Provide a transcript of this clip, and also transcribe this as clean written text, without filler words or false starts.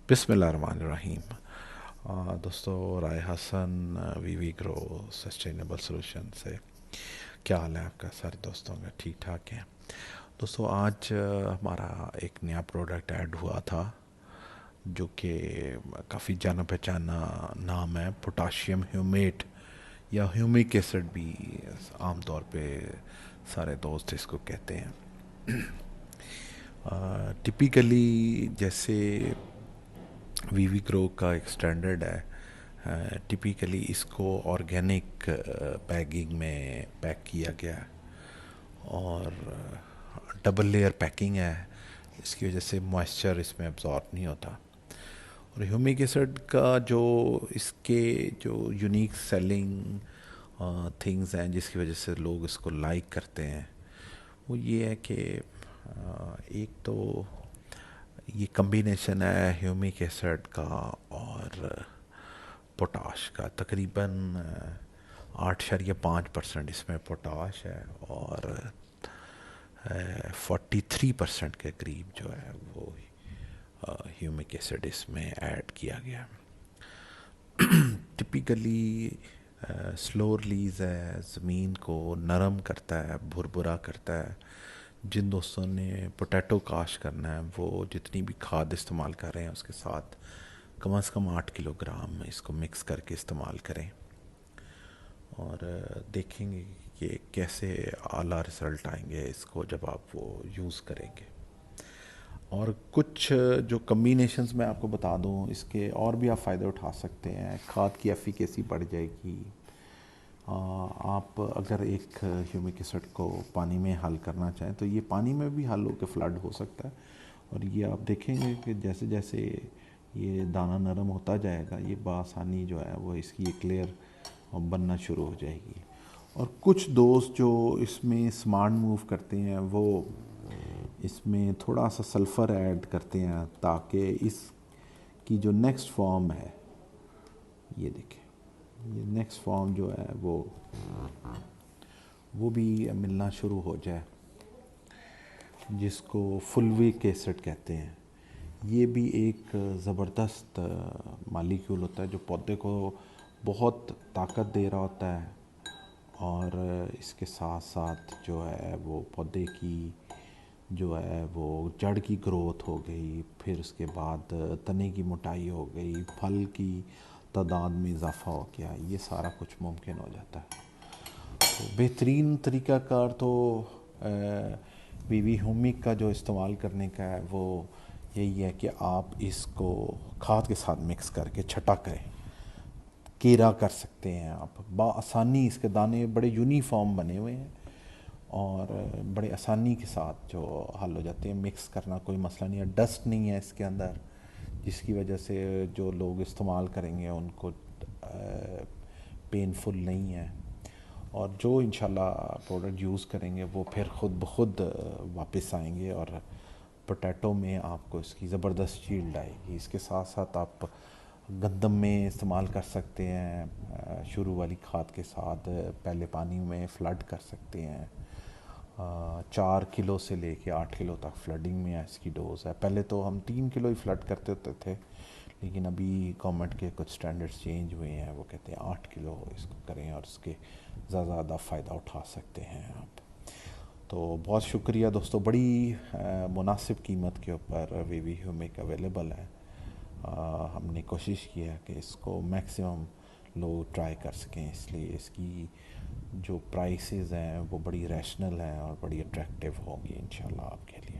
बिस्मिल्लाहिर्रहमानिर्रहीम। दोस्तों, Rai Hasan, we we grow sustainable solution से क्या हाल है आपका? सारे दोस्तों का ठीक ठाक है। दोस्तों, आज हमारा एक नया प्रोडक्ट ऐड हुआ था जो कि काफ़ी जाना पहचाना नाम है, पोटाशियम ह्यूमेट या ह्यूमिक एसिड भी आम तौर पे सारे दोस्त इसको कहते हैं। टिपिकली जैसे वीवी ग्रो का एक स्टैंडर्ड है, टिपिकली इसको ऑर्गेनिक पैकिंग में पैक किया गया है और डबल लेयर पैकिंग है। इसकी वजह से मॉइस्चर इसमें अब्जॉर्ब नहीं होता। और ह्यूमिक एसिड का जो इसके जो यूनिक सेलिंग थिंग्स हैं जिसकी वजह से लोग इसको लाइक करते हैं, वो ये है कि एक तो ये कम्बिनेशन है ह्यूमिक एसिड का और पोटाश का। तकरीबन 8.5% इसमें पोटाश है और 43% के करीब जो है वो ह्यूमिक एसिड इसमें ऐड किया गया। टिपिकली स्लो रिलीज़ है, ज़मीन को नरम करता है, भुरभुरा करता है। जिन दोस्तों ने पोटैटो काश करना है वो जितनी भी खाद इस्तेमाल कर रहे हैं उसके साथ कम से कम 8 किलोग्राम इसको मिक्स करके इस्तेमाल करें और देखेंगे कि कैसे आला रिज़ल्ट आएंगे इसको जब आप वो यूज़ करेंगे। और कुछ जो कम्बिनेशंस मैं आपको बता दूं, इसके और भी आप फ़ायदे उठा सकते हैं। खाद की एफिकेसी बढ़ जाएगी। आप अगर एक ह्यूमिक एसिड को पानी में हल करना चाहें तो ये पानी में भी हल होकर फ्लड हो सकता है। और ये आप देखेंगे कि जैसे जैसे ये दाना नरम होता जाएगा, ये बआसानी जो है वो इसकी एक लेयर बनना शुरू हो जाएगी। और कुछ दोस्त जो इसमें स्मार्ट मूव करते हैं वो इसमें थोड़ा सा सल्फ़र ऐड करते हैं ताकि इसकी जो नेक्स्ट फॉर्म है, ये देखें, ये नेक्स्ट फॉर्म जो है वो भी मिलना शुरू हो जाए, जिसको फुलविक एसिड कहते हैं। ये भी एक ज़बरदस्त मालिक्यूल होता है जो पौधे को बहुत ताकत दे रहा होता है और इसके साथ साथ जो है वो पौधे की जो है वो जड़ की ग्रोथ हो गई, फिर उसके बाद तने की मोटाई हो गई, फल की तादाद में इजाफ़ा हो गया, ये सारा कुछ मुमकिन हो जाता है। तो बेहतरीन तरीक़ाकार तो वीवी ह्यूमिक का जो इस्तेमाल करने का है वो यही है कि आप इसको खाद के साथ मिक्स करके छटा करें। कीरा कर सकते हैं आप बआसानी। इसके दाने बड़े यूनिफॉर्म बने हुए हैं और बड़े आसानी के साथ जो हल हो जाते हैं। मिक्स करना कोई मसला नहीं है, डस्ट नहीं है इसके अंदर, जिसकी वजह से जो लोग इस्तेमाल करेंगे उनको पेनफुल नहीं है। और जो इंशाल्लाह प्रोडक्ट यूज़ करेंगे वो फिर ख़ुद ब खुद वापस आएंगे और पोटैटो में आपको इसकी ज़बरदस्त शील्ड आएगी। इसके साथ साथ आप गंदम में इस्तेमाल कर सकते हैं, शुरू वाली खाद के साथ पहले पानी में फ्लड कर सकते हैं। 4 किलो से लेके 8 किलो तक फ्लडिंग में इसकी डोज़ है। पहले तो हम 3 किलो ही फ्लड करते होते थे, लेकिन अभी गवर्नमेंट के कुछ स्टैंडर्ड्स चेंज हुए हैं, वो कहते हैं 8 किलो इसको करें और इसके ज़्यादा फ़ायदा उठा सकते हैं आप। तो बहुत शुक्रिया दोस्तों, बड़ी मुनासिब कीमत के ऊपर वीवी ह्यूमिक अवेलेबल है। हमने कोशिश की है कि इसको मैक्सिमम लोग ट्राई कर सकें, इसलिए इसकी जो प्राइसेस हैं वो बड़ी रैशनल हैं और बड़ी अट्रैक्टिव होंगी इंशाल्लाह आपके लिए।